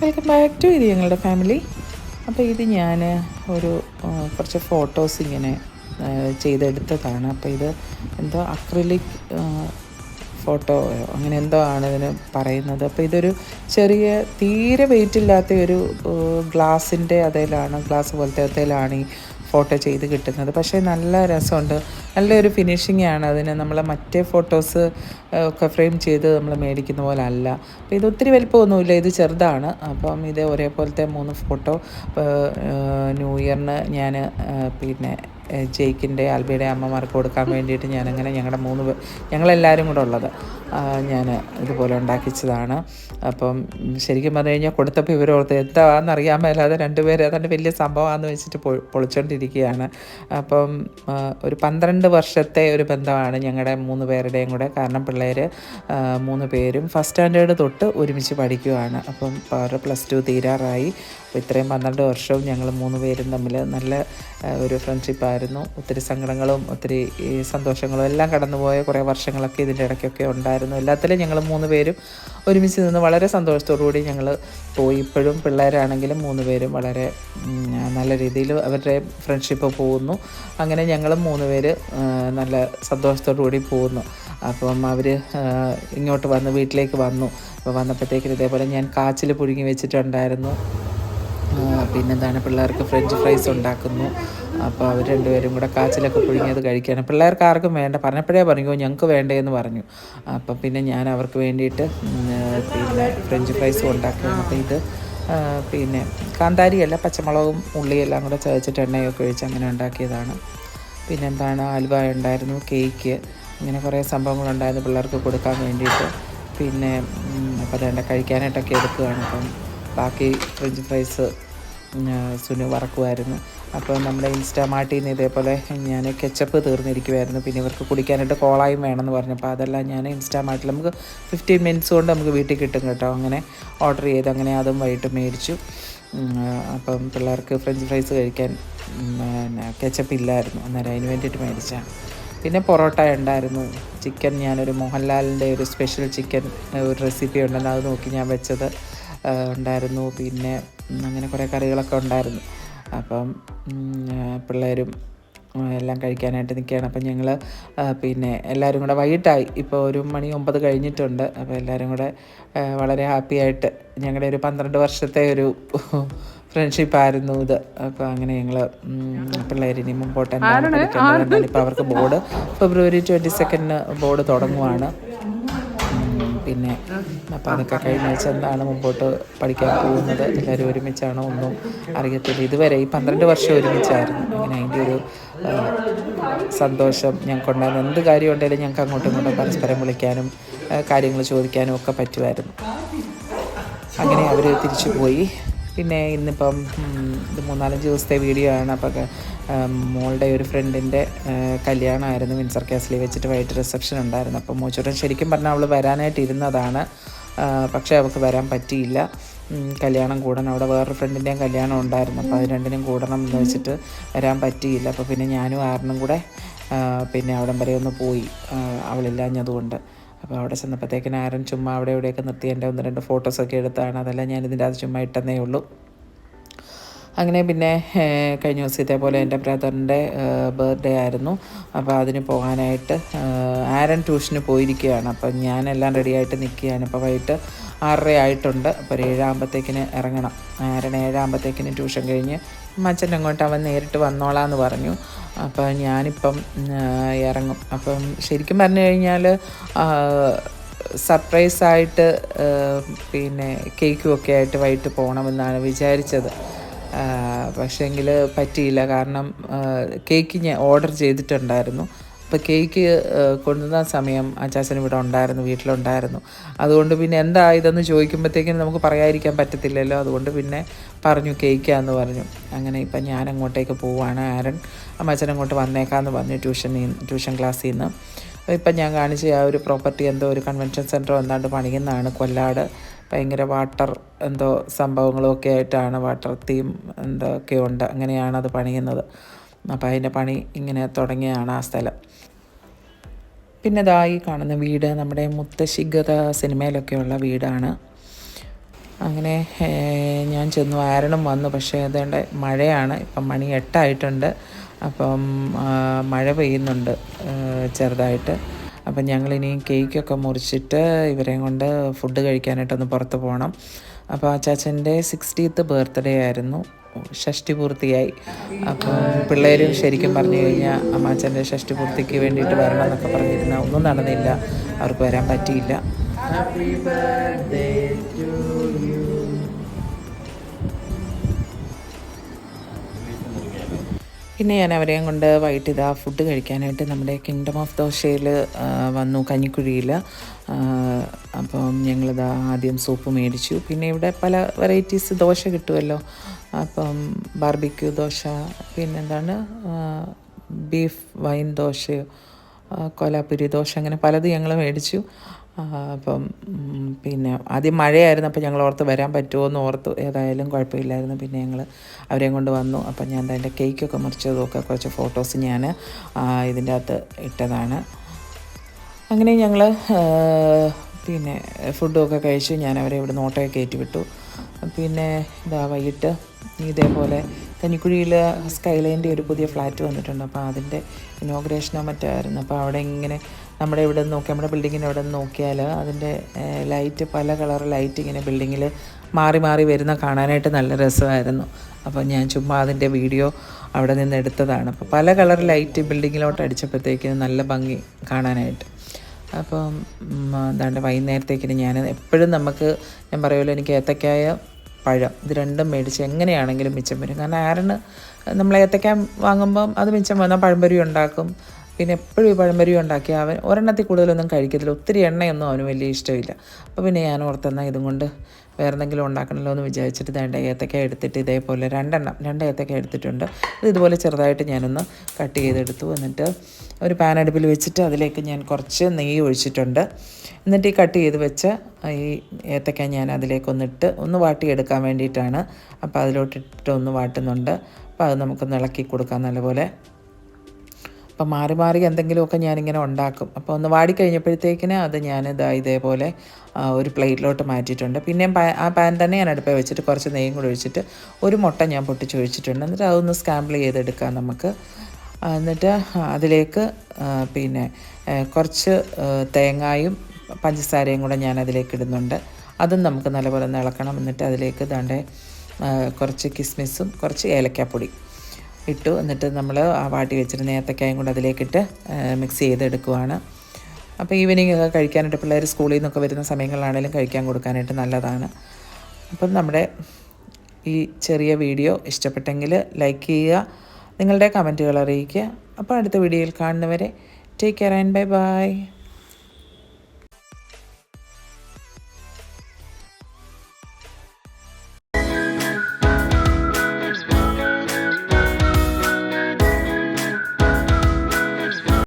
Welcome back to ഇത് ഞങ്ങളുടെ family. അപ്പോൾ ഇത് ഞാൻ ഒരു കുറച്ച് ഫോട്ടോസ് ഇങ്ങനെ ചെയ്തെടുത്തതാണ്. അപ്പോൾ ഇത് എന്തോ അക്രിലിക് ഫോട്ടോ അങ്ങനെ എന്തോ ആണ് ഇതിന് പറയുന്നത്. അപ്പോൾ ഇതൊരു ചെറിയ തീരെ വെയിറ്റ് ഇല്ലാത്ത ഒരു ഗ്ലാസിൻ്റെ അതേലാണ്, ഗ്ലാസ് പോലത്തെ അതേലാണ് ഈ ഫോട്ടോ ചെയ്ത് കിട്ടുന്നത്. പക്ഷേ നല്ല രസമുണ്ട്, നല്ലൊരു ഫിനിഷിംഗ് ആണ് അതിന്. നമ്മൾ മറ്റേ ഫോട്ടോസ് ഒക്കെ ഫ്രെയിം ചെയ്ത് നമ്മൾ മേടിക്കുന്ന പോലെ അല്ല. അപ്പോൾ ഇത് ഒത്തിരി വലിപ്പമൊന്നുമില്ല, ഇത് ചെറുതാണ്. അപ്പം ഇത് ഒരേപോലത്തെ 3 ഫോട്ടോ ന്യൂ ഇയറിന് ഞാൻ പിന്നെ ജെയ്ക്കിൻ്റെ ആൽബിയുടെ അമ്മമാർക്ക് കൊടുക്കാൻ വേണ്ടിയിട്ട് ഞാനങ്ങനെ ഞങ്ങളെല്ലാവരും കൂടെ ഉള്ളത് ഞാൻ ഇതുപോലെ ഉണ്ടാക്കിച്ചതാണ്. അപ്പം ശരിക്കും പറഞ്ഞു കഴിഞ്ഞാൽ കൊടുത്തപ്പോൾ ഇവരോർത്ത് എന്താണെന്നറിയാൻ മേലാതെ 2 പേര് ഏതാണ്ട് വലിയ സംഭവമാണെന്ന് വെച്ചിട്ട് പൊളിച്ചുകൊണ്ടിരിക്കുകയാണ്. അപ്പം ഒരു 12 വർഷത്തെ ഒരു ബന്ധമാണ് ഞങ്ങളുടെ 3 പേരുടെയും കൂടെ. കാരണം പിള്ളേർ 3 പേരും ഫസ്റ്റ് സ്റ്റാൻഡേർഡ് തൊട്ട് ഒരുമിച്ച് പഠിക്കുകയാണ്. അപ്പം അവർ +2 തീരാറായി. അപ്പോൾ ഇത്രയും 12 വർഷവും ഞങ്ങൾ 3 പേരും തമ്മിൽ നല്ല ഒരു ഫ്രണ്ട്ഷിപ്പായിരുന്നു. ഒത്തിരി സങ്കടങ്ങളും ഒത്തിരി സന്തോഷങ്ങളും എല്ലാം കടന്നുപോയ കുറേ വർഷങ്ങളൊക്കെ ഇതിൻ്റെ ഇടയ്ക്കൊക്കെ ഉണ്ടായിരുന്നു. എല്ലാത്തിലും ഞങ്ങൾ 3 പേരും ഒരുമിച്ച് നിന്ന് വളരെ സന്തോഷത്തോടുകൂടി ഞങ്ങൾ പോയി. ഇപ്പോഴും പിള്ളേരാണെങ്കിലും 3 പേരും വളരെ നല്ല രീതിയിൽ അവരുടെ ഫ്രണ്ട്ഷിപ്പ് പോകുന്നു. അങ്ങനെ ഞങ്ങൾ 3 പേര് നല്ല സന്തോഷത്തോടുകൂടി പോകുന്നു. അപ്പം അവർ ഇങ്ങോട്ട് വന്ന് വീട്ടിലേക്ക് വന്നു. അപ്പോൾ വന്നപ്പോഴത്തേക്കും ഇതേപോലെ ഞാൻ കാച്ചിൽ പുഴുങ്ങി വെച്ചിട്ടുണ്ടായിരുന്നു. പിന്നെന്താണ്, പിള്ളേർക്ക് ഫ്രഞ്ച് ഫ്രൈസ് ഉണ്ടാക്കുന്നു. അപ്പോൾ അവർ 2 പേരും കൂടെ കാച്ചിലൊക്കെ പുഴുങ്ങിയത് കഴിക്കുകയാണ്. പിള്ളേർക്ക് ആർക്കും വേണ്ട, പറഞ്ഞപ്പോഴേ പറഞ്ഞു ഞങ്ങൾക്ക് വേണ്ടേന്ന് പറഞ്ഞു. അപ്പം പിന്നെ ഞാൻ അവർക്ക് വേണ്ടിയിട്ട് പിന്നെ ഫ്രഞ്ച് ഫ്രൈസും ഉണ്ടാക്കുകയാണ്. അപ്പോൾ ഇത് പിന്നെ കാന്താരിയല്ല, പച്ചമുളകും ഉള്ളിയെല്ലാം കൂടെ ചതച്ചിട്ട് എണ്ണയൊക്കെ ഒഴിച്ച് അങ്ങനെ ഉണ്ടാക്കിയതാണ്. പിന്നെന്താണ്, ഹൽവ ഉണ്ടായിരുന്നു, കേക്ക്, അങ്ങനെ കുറേ സംഭവങ്ങളുണ്ടായിരുന്നു പിള്ളേർക്ക് കൊടുക്കാൻ വേണ്ടിയിട്ട്. പിന്നെ അപ്പോൾ അതേണ്ട കഴിക്കാനായിട്ടൊക്കെ എടുക്കുകയാണ്. അപ്പം ബാക്കി ഫ്രഞ്ച് ഫ്രൈസ് സുനു വറക്കുമായിരുന്നു. അപ്പോൾ നമ്മുടെ ഇൻസ്റ്റാമാർട്ടിൽ നിന്ന് ഇതേപോലെ ഞാൻ കെച്ചപ്പ് തീർന്നിരിക്കുമായിരുന്നു. പിന്നെ ഇവർക്ക് കുടിക്കാനായിട്ട് കോളായും വേണമെന്ന് പറഞ്ഞപ്പോൾ അതെല്ലാം ഞാൻ ഇൻസ്റ്റാമാർട്ടിൽ നമുക്ക് 15 മിനിറ്റ്സ് കൊണ്ട് നമുക്ക് വീട്ടിൽ കിട്ടും കേട്ടോ. അങ്ങനെ ഓർഡർ ചെയ്ത് അങ്ങനെ അതും വൈകിട്ട് മേടിച്ചു. അപ്പം പിള്ളേർക്ക് ഫ്രഞ്ച് ഫ്രൈസ് കഴിക്കാൻ കെച്ചപ്പ് ഇല്ലായിരുന്നു, അന്നേരം അതിന് വേണ്ടിയിട്ട് മേടിച്ചാണ്. പിന്നെ പൊറോട്ട ഉണ്ടായിരുന്നു, ചിക്കൻ, ഞാനൊരു മോഹൻലാലിൻ്റെ ഒരു സ്പെഷ്യൽ ചിക്കൻ ഒരു റെസിപ്പി ഉണ്ടെന്ന് അത് നോക്കി ഞാൻ വെച്ചത് ഉണ്ടായിരുന്നു. പിന്നെ അങ്ങനെ കുറേ കറികളൊക്കെ ഉണ്ടായിരുന്നു. അപ്പം പിള്ളേരും എല്ലാം കഴിക്കാനായിട്ട് നിൽക്കുകയാണ്. അപ്പം ഞങ്ങൾ പിന്നെ എല്ലാവരും കൂടെ വൈകിട്ടായി, ഇപ്പോൾ 1:09 കഴിഞ്ഞിട്ടുണ്ട്. അപ്പോൾ എല്ലാവരും കൂടെ വളരെ ഹാപ്പി ആയിട്ട് ഞങ്ങളുടെ ഒരു 12 വർഷത്തെ ഒരു ഫ്രണ്ട്ഷിപ്പായിരുന്നു ഇത്. അപ്പോൾ അങ്ങനെ ഞങ്ങൾ പിള്ളേരിനി മുമ്പോട്ട് എന്താണ് പഠിക്കേണ്ടത്. ഇപ്പോൾ അവർക്ക് ബോർഡ് ഫെബ്രുവരി 22 ബോർഡ് തുടങ്ങുവാണ്. പിന്നെ അപ്പോൾ അതൊക്കെ കഴിഞ്ഞ ആഴ്ച എന്താണ് മുമ്പോട്ട് പഠിക്കാൻ പോകുന്നത്, എല്ലാവരും ഒരുമിച്ചാണോ ഒന്നും അറിയത്തില്ല. ഇതുവരെ ഈ 12 വർഷം ഒരുമിച്ചായിരുന്നു. അങ്ങനെ അതിൻ്റെ ഒരു സന്തോഷം ഞങ്ങൾക്കുണ്ടായിരുന്നു. എന്ത് കാര്യം ഉണ്ടെങ്കിലും ഞങ്ങൾക്ക് അങ്ങോട്ടും ഇങ്ങോട്ടും പരസ്പരം വിളിക്കാനും കാര്യങ്ങൾ ചോദിക്കാനും ഒക്കെ പറ്റുമായിരുന്നു. അങ്ങനെ അവർ തിരിച്ചു പോയി. പിന്നെ ഇന്നിപ്പം ഇത് 3-4 ദിവസത്തെ വീഡിയോ ആണ്. അപ്പോൾ മോളുടെ ഒരു ഫ്രണ്ടിൻ്റെ കല്യാണമായിരുന്നു, വിൻസർ കാസിൽ വെച്ചിട്ട് വൈകിട്ട് റിസപ്ഷൻ ഉണ്ടായിരുന്നു. അപ്പോൾ മോച്ചോട്ടൻ ശരിക്കും പറഞ്ഞാൽ അവൾ വരാനായിട്ട് ഇരുന്നതാണ്, പക്ഷേ അവൾക്ക് വരാൻ പറ്റിയില്ല. കല്യാണം കൂടണം, അവിടെ വേറൊരു ഫ്രണ്ടിൻ്റെയും കല്യാണം ഉണ്ടായിരുന്നു. അപ്പോൾ അത് രണ്ടിനും കൂടണം എന്ന് വെച്ചിട്ട് വരാൻ പറ്റിയില്ല. അപ്പോൾ പിന്നെ ഞാനും ആറിനും കൂടെ പിന്നെ അവിടം വരെ ഒന്ന് പോയി അവളില്ലാഞ്ഞതുകൊണ്ട്. അപ്പോൾ അവിടെ ചെന്നപ്പോഴത്തേക്കിന് ആരൻ ചുമ്മാ അവിടെ ഇവിടെയൊക്കെ നിർത്തി എൻ്റെ 1-2 ഫോട്ടോസൊക്കെ എടുത്താണ്. അതെല്ലാം ഞാനിതിൻ്റെ അത് ചുമ്മാ ഇട്ടെന്നേ ഉള്ളൂ. അങ്ങനെ പിന്നെ കഴിഞ്ഞ ദിവസം ഇതേപോലെ എൻ്റെ ബ്രദറിൻ്റെ ബർത്ത്ഡേ ആയിരുന്നു. അപ്പോൾ അതിന് പോകാനായിട്ട് ആരൻ ട്യൂഷന് പോയിരിക്കുകയാണ്. അപ്പം ഞാനെല്ലാം റെഡിയായിട്ട് നിൽക്കുകയാണ്. ഇപ്പോൾ വൈകിട്ട് 6:30 ആയിട്ടുണ്ട്. അപ്പോൾ 7 ആകുമ്പോഴത്തേക്കിന് ഇറങ്ങണം. ആരൻ 7 ആകുമ്പോഴത്തേക്കിന് ട്യൂഷൻ കഴിഞ്ഞ് അച്ഛൻ്റെ അങ്ങോട്ട് അവൻ നേരിട്ട് വന്നോളാമെന്ന് പറഞ്ഞു. അപ്പോൾ ഞാനിപ്പം ഇറങ്ങും. അപ്പം ശരിക്കും പറഞ്ഞു കഴിഞ്ഞാൽ സർപ്രൈസായിട്ട് പിന്നെ കേക്കും ഒക്കെ ആയിട്ട് വൈകിട്ട് പോകണമെന്നാണ് വിചാരിച്ചത്. പക്ഷേങ്കിൽ പറ്റിയില്ല. കാരണം കേക്ക് ഞാൻ ഓർഡർ ചെയ്തിട്ടുണ്ടായിരുന്നു. അപ്പോൾ കേക്ക് കൊണ്ടുവന്ന സമയം അച്ചാച്ചൻ ഇവിടെ ഉണ്ടായിരുന്നു, വീട്ടിലുണ്ടായിരുന്നു. അതുകൊണ്ട് പിന്നെ എന്താ ഇതെന്ന് ചോദിക്കുമ്പോഴത്തേക്കും നമുക്ക് പറയാതിരിക്കാൻ പറ്റത്തില്ലല്ലോ. അതുകൊണ്ട് പിന്നെ പറഞ്ഞു കേക്കാന്ന് പറഞ്ഞു. അങ്ങനെ ഇപ്പം ഞാൻ അങ്ങോട്ടേക്ക് പോവുകയാണ്. ആരൻ അമ്മച്ചൻ അങ്ങോട്ട് വന്നേക്കാമെന്ന് പറഞ്ഞു ട്യൂഷൻ ക്ലാസ്സിൽ നിന്ന്. ഇപ്പം ഞാൻ കാണിച്ച ആ ഒരു പ്രോപ്പർട്ടി എന്തോ ഒരു കൺവെൻഷൻ സെൻറ്ററോ എന്താണ്ട് പണിയുന്നതാണ് കൊല്ലാട്. ഭയങ്കര വാട്ടർ എന്തോ സംഭവങ്ങളൊക്കെ ആയിട്ടാണ്, വാട്ടർ തീം എന്തൊക്കെ ഉണ്ട്, അങ്ങനെയാണ് അത് പണിയുന്നത്. അപ്പോൾ അതിൻ്റെ പണി ഇങ്ങനെ തുടങ്ങിയാണ് ആ സ്ഥലം. പിന്നെ ദാ ഈ കാണുന്ന വീട് നമ്മുടെ മുത്തശ്ശിഗത സിനിമയിലൊക്കെയുള്ള വീടാണ്. അങ്ങനെ ഞാൻ ചെന്നു, ആരണം വന്നു. പക്ഷേ അതേണ്ട മഴയാണ്. ഇപ്പം മണി 8 ആയിട്ടുണ്ട്. അപ്പം മഴ പെയ്യുന്നുണ്ട് ചെറുതായിട്ട്. അപ്പം ഞങ്ങളിനി കേക്കൊക്കെ മുറിച്ചിട്ട് ഇവരെയും കൊണ്ട് ഫുഡ് കഴിക്കാനായിട്ടൊന്ന് പുറത്ത് പോകണം. അപ്പോൾ അച്ചാച്ചൻ്റെ 60th ബർത്ത്ഡേ ആയിരുന്നു, ഷഷ്ടി പൂർത്തിയായി. അപ്പം പിള്ളേരും ശരിക്കും പറഞ്ഞു കഴിഞ്ഞാൽ അമ്മാച്ചൻ്റെ ഷഷ്ടി പൂർത്തിക്ക് വേണ്ടിയിട്ട് വരണം എന്നൊക്കെ പറഞ്ഞിരുന്ന ഒന്നും നടന്നില്ല, അവർക്ക് വരാൻ പറ്റിയില്ല. Happy birthday to you. പിന്നെ ഞാൻ അവരെയും കൊണ്ട് വൈകിട്ട് ഇതാ ഫുഡ് കഴിക്കാനായിട്ട് നമ്മുടെ കിങ്ഡം ഓഫ് ദോശയിൽ വന്നു, കഞ്ഞിക്കുഴിയിൽ. അപ്പം ഞങ്ങളിതാ ആദ്യം സൂപ്പ് മേടിച്ചു. പിന്നെ ഇവിടെ പല വെറൈറ്റീസ് ദോശ കിട്ടുമല്ലോ. അപ്പം ബാർബിക്യൂ ദോശ, പിന്നെന്താണ് ബീഫ് വൈൻ ദോശ, കൊലാപ്പുരി ദോശ, അങ്ങനെ പലതും ഞങ്ങൾ മേടിച്ചു. അപ്പം പിന്നെ ആദ്യം മഴയായിരുന്നു. അപ്പോൾ ഞങ്ങൾ ഓർത്ത് വരാൻ പറ്റുമോ എന്ന് ഓർത്തു. ഏതായാലും കുഴപ്പമില്ലായിരുന്നു. പിന്നെ ഞങ്ങൾ അവരെയും കൊണ്ട് വന്നു. അപ്പം ഞാൻ അതിൻ്റെ കേക്കൊക്കെ മുറിച്ചതൊക്കെ കുറച്ച് ഫോട്ടോസ് ഞാൻ ഇതിൻ്റെ അകത്ത് ഇട്ടതാണ്. അങ്ങനെ ഞങ്ങൾ പിന്നെ ഫുഡൊക്കെ കഴിച്ച് ഞാൻ അവരെ ഇവിടെ നോട്ടൊക്കെ കയറ്റി വിട്ടു. പിന്നെ ഇതാ വൈകിട്ട് ഇതേപോലെ കഞ്ഞിക്കുഴിയിൽ സ്കൈലൈൻ്റെ ഒരു പുതിയ ഫ്ലാറ്റ് വന്നിട്ടുണ്ട്. അപ്പോൾ അതിൻ്റെ ഇനോഗ്രേഷനോ മറ്റായിരുന്നു. അപ്പോൾ അവിടെ ഇങ്ങനെ നമ്മുടെ ഇവിടെ നിന്ന് നോക്കി, നമ്മുടെ ബിൽഡിങ്ങിൻ്റെ അവിടെ നിന്ന് നോക്കിയാൽ അതിൻ്റെ ലൈറ്റ്, പല കളർ ലൈറ്റ് ഇങ്ങനെ ബിൽഡിങ്ങിൽ മാറി മാറി വരുന്ന കാണാനായിട്ട് നല്ല രസമായിരുന്നു. അപ്പോൾ ഞാൻ ചുമ്മാ അതിൻ്റെ വീഡിയോ അവിടെ നിന്ന് എടുത്തതാണ്. അപ്പോൾ പല കളർ ലൈറ്റ് ബിൽഡിങ്ങിലോട്ട് അടിച്ചപ്പോഴത്തേക്കും നല്ല ഭംഗി കാണാനായിട്ട്. അപ്പം എന്താണ്ട് വൈകുന്നേരത്തേക്കിന് ഞാൻ എപ്പോഴും നമുക്ക്, ഞാൻ പറയുമല്ലോ, എനിക്ക് ഏത്തക്കായ പഴം ഇത് രണ്ടും മേടിച്ച് എങ്ങനെയാണെങ്കിലും മിച്ചം വരും. കാരണം ആരന് നമ്മൾ ഏത്തക്ക വാങ്ങുമ്പം അത് മിച്ചം വന്നാൽ പഴംപൊരി ഉണ്ടാക്കും. പിന്നെ എപ്പോഴും ഈ പഴംപൊരി ഉണ്ടാക്കി അവൻ ഒരെണ്ണത്തിൽ കൂടുതലൊന്നും കഴിക്കത്തില്ല. ഒത്തിരി എണ്ണയൊന്നും അവന് വലിയ ഇഷ്ടമില്ല. അപ്പോൾ പിന്നെ ഞാൻ ഓർത്തെന്നാൽ ഇതും കൊണ്ട് വേറെ എന്തെങ്കിലും ഉണ്ടാക്കണമല്ലോ എന്ന് വിചാരിച്ചിട്ട് വേണ്ട ഏത്തക്ക എടുത്തിട്ട് ഇതേപോലെ രണ്ട് ഏത്തക്ക എടുത്തിട്ടുണ്ട്. ഇതുപോലെ ചെറുതായിട്ട് ഞാനൊന്ന് കട്ട് ചെയ്തെടുത്തു. എന്നിട്ട് ഒരു പാൻ അടുപ്പിൽ വെച്ചിട്ട് അതിലേക്ക് ഞാൻ കുറച്ച് നെയ്യ് ഒഴിച്ചിട്ടുണ്ട്. എന്നിട്ട് ഈ കട്ട് ചെയ്ത് വെച്ച ഈ ഏത്തക്ക ഞാൻ അതിലേക്കൊന്നിട്ട് ഒന്ന് വാട്ടിയെടുക്കാൻ വേണ്ടിയിട്ടാണ്. അപ്പോൾ അതിലോട്ടിട്ട് ഒന്ന് വാട്ടുന്നുണ്ട്. അപ്പോൾ അത് നമുക്കൊന്ന് ഇളക്കി കൊടുക്കാം നല്ലപോലെ. അപ്പം മാറി മാറി എന്തെങ്കിലുമൊക്കെ ഞാനിങ്ങനെ ഉണ്ടാക്കും. അപ്പോൾ ഒന്ന് വാടിക്കഴിഞ്ഞപ്പോഴത്തേക്കിന് അത് ഞാൻ ഇതേപോലെ ഒരു പ്ലേറ്റിലോട്ട് മാറ്റിയിട്ടുണ്ട്. പിന്നെയും ആ പാൻ തന്നെ ഞാൻ അടുപ്പിൽ വെച്ചിട്ട് കുറച്ച് നെയ്യും കൂടി ഒഴിച്ചിട്ട് ഒരു മുട്ട ഞാൻ പൊട്ടിച്ചൊഴിച്ചിട്ടുണ്ട്. എന്നിട്ട് അതൊന്ന് സ്ക്രാമ്പിൾ ചെയ്തെടുക്കാം നമുക്ക്. എന്നിട്ട് അതിലേക്ക് പിന്നെ കുറച്ച് തേങ്ങായും പഞ്ചസാരയും കൂടെ ഞാൻ അതിലേക്ക് ഇടുന്നുണ്ട്. അതും നമുക്ക് നല്ലപോലെ ഒന്ന് ഇളക്കണം. എന്നിട്ട് അതിലേക്ക് കുറച്ച് കിസ്മിസും കുറച്ച് ഏലക്കാപ്പൊടി ഇട്ടു. എന്നിട്ട് നമ്മൾ ആ വാട്ടി വെച്ചിരുന്ന ഏത്തക്കായും കൂടെ അതിലേക്കിട്ട് മിക്സ് ചെയ്തെടുക്കുവാണ്. അപ്പോൾ ഈവനിങ് ഒക്കെ കഴിക്കാനായിട്ട് പിള്ളേർ സ്കൂളിൽ നിന്നൊക്കെ വരുന്ന സമയങ്ങളിലാണെങ്കിലും കഴിക്കാൻ കൊടുക്കാനായിട്ട് നല്ലതാണ്. അപ്പം നമ്മുടെ ഈ ചെറിയ വീഡിയോ ഇഷ്ടപ്പെട്ടെങ്കിൽ ലൈക്ക് ചെയ്യുക, നിങ്ങളുടെ കമൻറ്റുകൾ അറിയിക്കുക. അപ്പോൾ അടുത്ത വീഡിയോയിൽ കാണുന്നവരെ take care and bye bye.